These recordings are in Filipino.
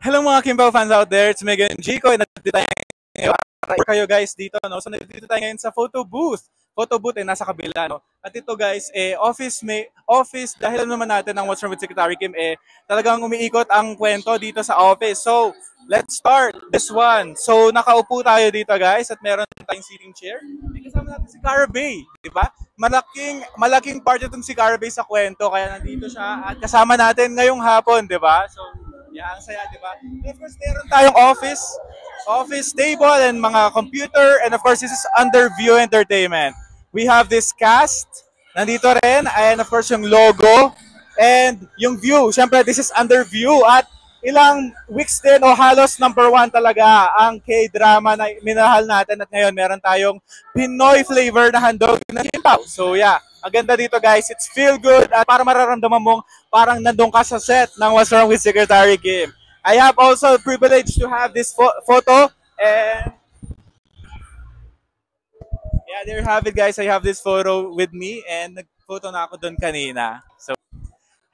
Hello mga Kimbo fans out there, it's Megan Chico and nandito tayo ngayon para kayo guys dito, no? So nandito tayo ngayon sa photo booth. Photo booth ay nasa kabila, no? At ito guys, office dahil naman natin ng What's Wrong with Secretary Kim, talagang umiikot ang kwento dito sa office. So, let's start this one. So, nakaupo tayo dito guys at meron tayong seating chair. May kasama natin si Cara Bay, di ba? Malaking part itong si Cara Bay sa kwento, kaya nandito siya at kasama natin ngayong hapon, di ba? So, yeah, ang saya, di ba? Of course, meron tayong office table and mga computer, and of course, this is under View Entertainment. We have this cast, nandito rin, and of course, yung logo, and yung view. Siyempre, this is under View, at ilang weeks din, o halos #1 talaga ang K-drama na minahal natin, at ngayon, meron tayong Pinoy flavor na handog ng Kimpaw. So, yeah. Ang ganda dito guys, it's feel good at para mararamdaman mong parang nandun ka sa set ng What's Wrong with Secretary Kim. I have also the privilege to have this photo, and yeah, there you have it guys. I have this photo with me and nag-photo na ako doon kanina. So,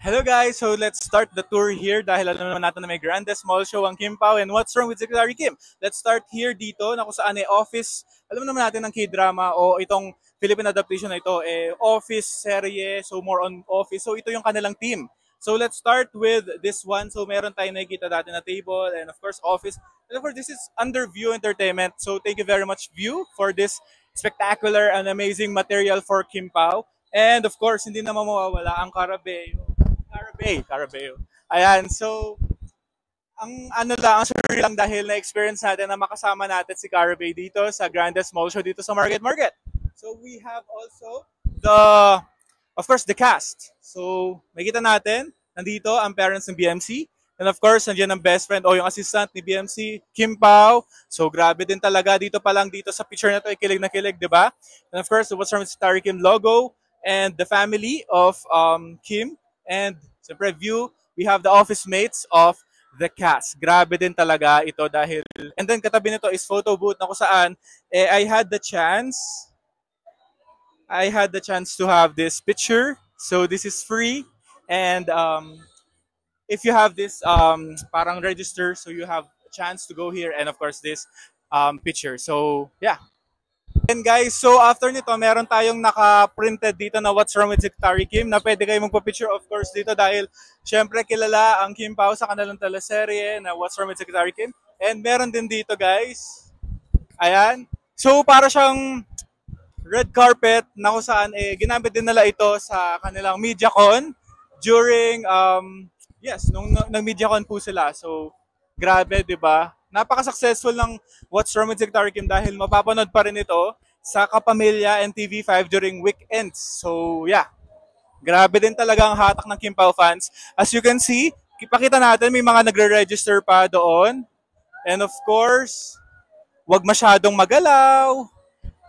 hello guys, so let's start the tour here dahil alam naman natin na may grandest mall show ang Kimpaw and What's Wrong with Secretary Kim. Let's start here dito na kung saan office. Alam naman natin ng K-drama o itong Philippine adaptation na ito, office serye, so more on office. So ito yung kanilang team. So let's start with this one. So meron tayong nakikita dati na table and of course office. And of course this is under View Entertainment. So thank you very much View for this spectacular and amazing material for Kimpaw. And of course hindi naman mawawala ang Carabeo. Ayan, so ang surreal lang dahil na-experience natin na makasama natin si Cara Bay dito sa grandest mall show dito sa Market. So we have also of course, the cast. So makita natin, nandito ang parents ng BMC. And of course, nandiyan ang best friend o yung assistant ni BMC, Kimpaw. So grabe din talaga dito pa lang dito sa picture na to, kilig na kilig, di ba? And of course, the What's Wrong with Secretary Kim logo and the family of Kim. And siyempre, View, we have the office mates of the cast. Grabe din talaga ito dahil, and then katabi nito is photo booth na kung saan I had the chance to have this picture. So this is free, and if you have this parang register, so you have a chance to go here, and of course this picture. So yeah. And guys, so after nito, meron tayong naka-printed dito na What's Wrong with Secretary Kim na pwede kayo magpa-picture of course dito dahil syempre kilala ang Kimpaw sa kanilang teleserye na What's Wrong with Secretary Kim. And meron din dito guys. Ayan. So para siyang red carpet na kung saan ginamit din nila ito sa kanilang MediaCon during nung nag-MediaCon po sila. So grabe, 'di ba? Napaka-successful ng What's Wrong with Secretary Kim dahil mapapanood pa rin ito sa Kapamilya and TV5 during weekends. So yeah. Grabe din talaga ang hatak ng Kimpaw fans. As you can see, ipakita natin may mga nagre-register pa doon. And of course, wag masyadong magalaw.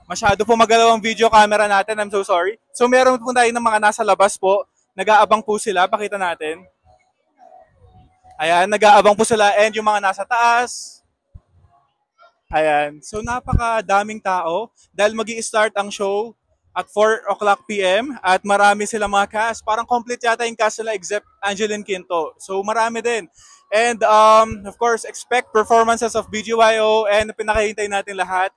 Masyado po magalaw ang video camera natin. I'm so sorry. So meron po tayo ng mga nasa labas po. Nag-aabang po sila. Pakita natin. Ayan, nag-aabang po sila. And yung mga nasa taas. Ayan. So napakadaming tao. Dahil magi-start ang show at 4 o'clock PM. At marami sila mga cast. Parang complete yata yung cast nila except Angeline Quinto. So marami din. And of course, expect performances of BGYO. And pinakahintay natin lahat.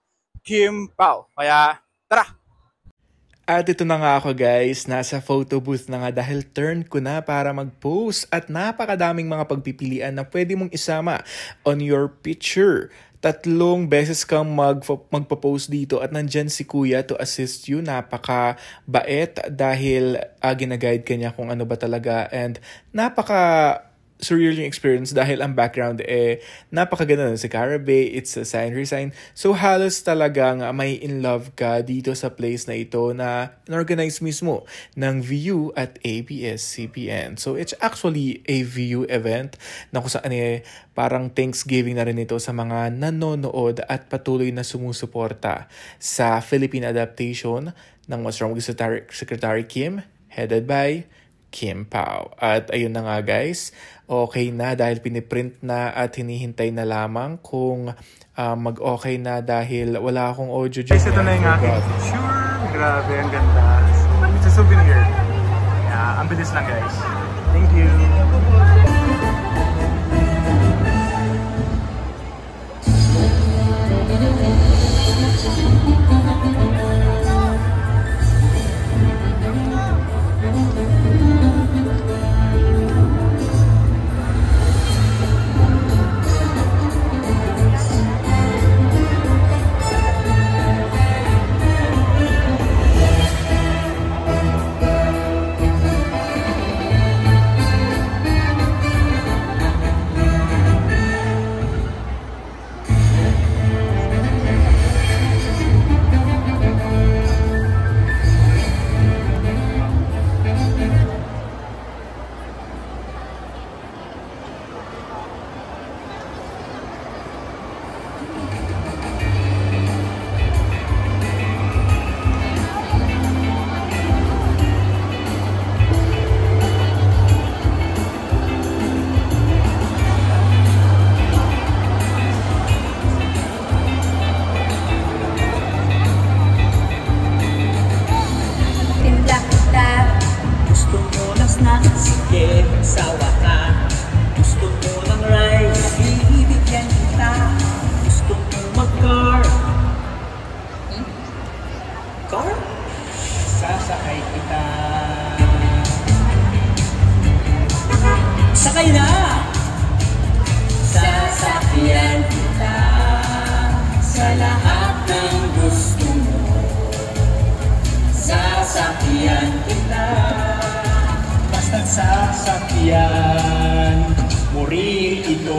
Kimpaw. Kaya, tara! At ito na nga ako guys, nasa photo booth na nga dahil turn ko na para mag-post at napakadaming mga pagpipilian na pwede mong isama on your picture. 3 beses kang magpa-post dito at nandyan si Kuya to assist you. Napaka-bait dahil gina-guide ka niya kung ano ba talaga and surreal yung experience dahil ang background napakaganda na si Cara Bay, it's a sign resign. So halos talagang may in love ka dito sa place na ito na in-organize mismo ng View at ABS-CBN. So it's actually a View event na kung saan parang Thanksgiving na rin ito sa mga nanonood at patuloy na sumusuporta sa Philippine adaptation ng What's Wrong with Secretary Kim, headed by Kimpaw. At ayun na nga guys, okay na dahil piniprint na at hinihintay na lamang kung mag-okay na dahil wala akong audio dyan. Guys, ito na yung aking picture. Grabe, ang ganda. It's a souvenir. Yeah, ang bilis lang guys. Thank you. bayan mo rin ito.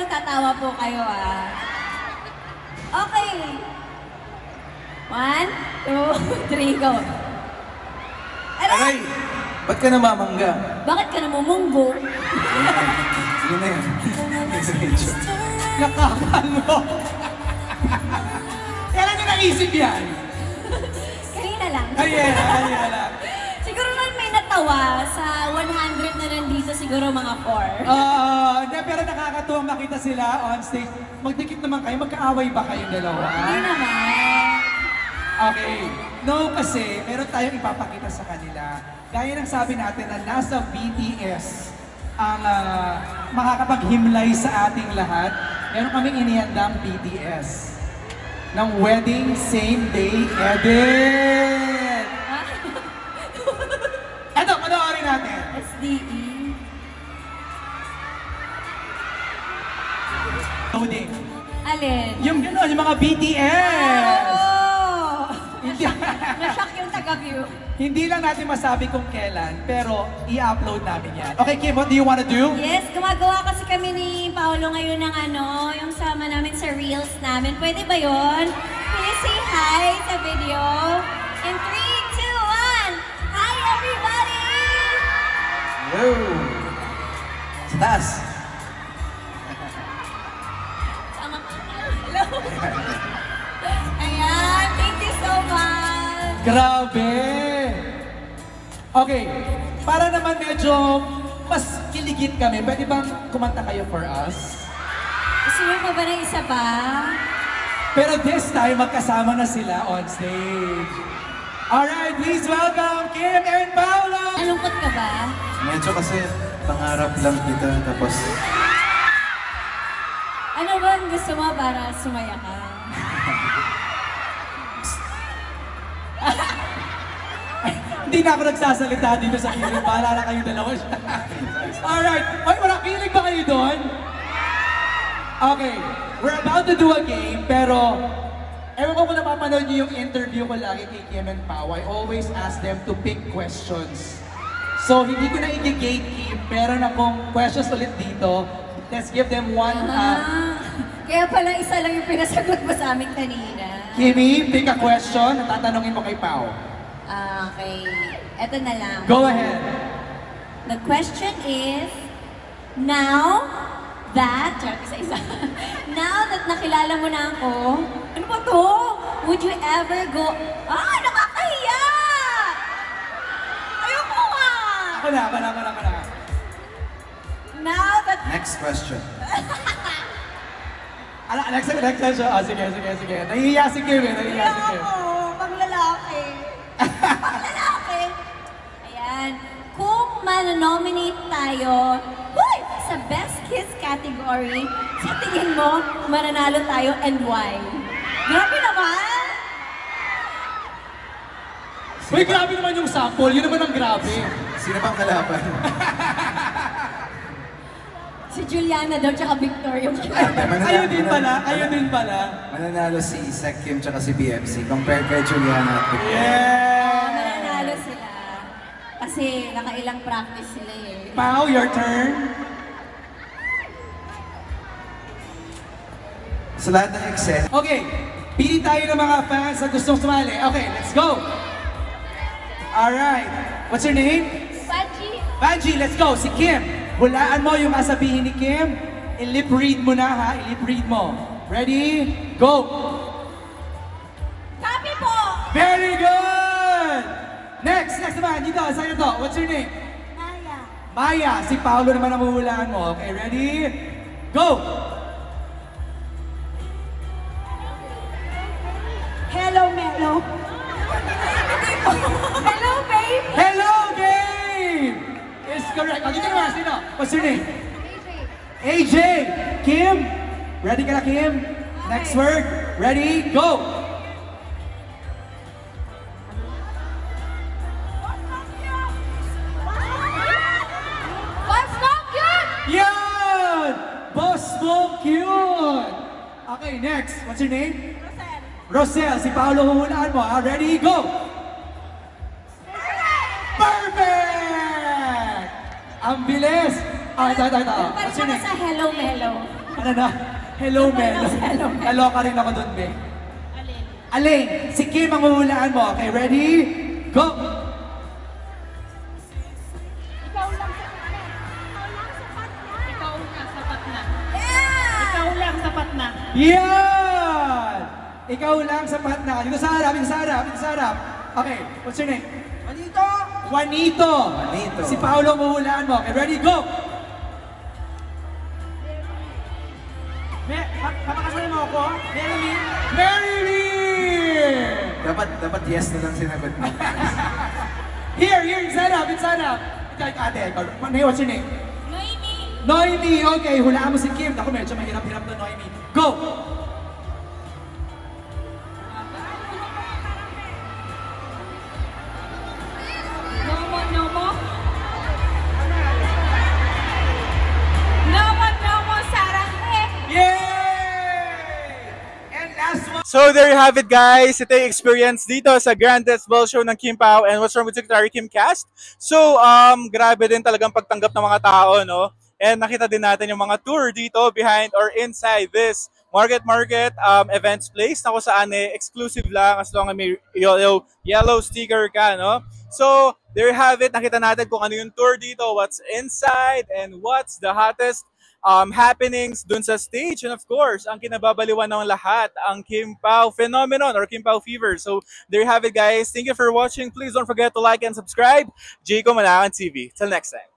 Tatawa po kayo ah. Okay. 1, 2, 3, go. Aray! Ba't ka namamangga? Bakit ka namumunggo? Sige na yan. Nakakalo! Kailan niyo naisip yan? Kanina lang. Kanina lang. Siguro man may natawa sa 100 na nandito, siguro mga 4. Pero nakakatuwang makita sila on stage. Magdikit naman kayo, magkaaway ba kayong dalawa? Hindi naman. Okay. No, kasi meron tayong ipapakita sa kanila. Gaya ng sabi natin na nasa BTS ang makakapaghimlay sa ating lahat. Meron kaming inihandang BTS ng Wedding Same Day Edit. Eto, panoorin natin. SDE. Loading. Alin? Yung gano'n, yung mga BTS. Oo! Hindi. Na-shock yung taga-view. Hindi lang natin masabi kung kailan, pero i-upload namin yan. Okay, Kim, what do you wanna do? Yes, gumagawa kasi kami ni Paolo ngayon ng yung sama namin sa Reels namin. Pwede ba yun? Can you say hi sa video? In 3, 2, 1! Hi, everybody! Hello! Sa taas! Hello! Ayan, thank you so much! Grabe! Okay, para naman medyo mas kiligit kami, pwede bang kumanta kayo for us? Gusto mo pa ba ng isa pa? Pero this time, magkasama na sila on stage. Alright, please welcome Kim and Paolo! Nalungkot ka ba? Medyo kasi pangarap lang kita, tapos... Ano ba ang gusto mo para sumaya ka? Hindi na ako nagsasalita dito sa kilig. Paalala kayo dalawa siya. Alright. Oy, marakilig ba kayo doon? Okay. We're about to do a game, pero ewan ko kung napapanood niyo yung interview ko lagi kay Kim and Pao. I always ask them to pick questions. So, hindi ko na i-gatekeep. Meron akong questions ulit dito. Let's give them one. Kaya pala isa lang yung pinasagot mo sa amin kanina. Kimi, pick a question at tatanungin mo kay Pao. Okay. Eto na lang. Go ahead. The question is, now that, isa-isa, now that nakilala mo na ako, ano ba to? Would you ever go, nakakahiya! Ayoko nga! Ako na. Now that, Next question. Next question. Sige. Nahihiya si Kim. ayoko, pang lalaki. na-nominate tayo sa Best Kiss category, sa tingin mo, mananalo tayo and why? Grabe naman! Uy, grabe naman yung sample. Yun naman ang grabe. Sino pang kalaban? Si Juliana daw, tsaka Victor yung Ayun din pala, ayun din pala. Mananalo si Isaac Kim tsaka si BMC compared kay Juliana at Victor. Yeah! mananalo sila. Kasi nakailang practice sila eh. Pao, your turn. Sa lahat ng excess, Okay, pili tayo ng mga fans na gustong sumali. Okay, let's go! Alright, what's your name? Pachi! Banji, let's go! Si Kim, hulaan mo yung sasabihin ni Kim. I-lip read mo na ha, i-lip read mo. Ready? Go! Copy po! Very good! Next naman, dito, sa'yo to. What's your name? Maya. Maya, si Paolo naman ang huhulaan mo. Okay, ready? Go! Hello, Melo. Hello, babe. Hello, Gabe! Is correct. O, dito naman, sino? What's your name? AJ! Kim? Ready ka na, Kim? Next word. Ready? Go! What's not good? Yan! Boss mo, cute! Okay, next. What's your name? Rosel. Si Paolo huhulaan mo. Ha? Ready? Go! Perfect! Ang bilis! Ah, ito. What's your name? Sa Hello, Melo. Ano na? Hello, Melo. Hello, Melo. Naloka rin ako dun, Be. Aling. Si Kim ang huhulaan mo. Okay, ready? Go! Ikaw lang sapat na. Yan! Ikaw lang sapat na. Dito sa harap, dito sa harap, dito sa harap. Okay, what's your name? Juanito! Juanito! Juanito. Si Paolo ang huhulaan mo. Okay, ready? Go! Papakasalan mo ako? Mary! dapat yes na lang sinagot mo. Here, inside up. Ikaw, ate, ikaw. What's your name? Noemi. Noemi! Okay, hulaan mo si Kim. Ako, medyo mahirap-hirap na Noemi. Go! Nomo. Nomo, sarang eh. Yay! And last one. So there you have it, guys. Ito yung experience dito sa Grand Test Ball Show ng Kim Pao and What's Wrong with Secretary Kim Cast. So grabe din talagang pagtanggap ng mga tao, no? And nakita din natin yung mga tour dito behind or inside this market events place na kung saan exclusive lang as long as may yellow sticker ka, no? So there you have it. Nakita natin kung ano yung tour dito, what's inside, and what's the hottest happenings dun sa stage. And of course, ang kinababaliwan ng lahat, ang Kim Pao phenomenon or Kim Pao fever. So there you have it, guys. Thank you for watching. Please don't forget to like and subscribe. Jayco Manakan TV. Till next time.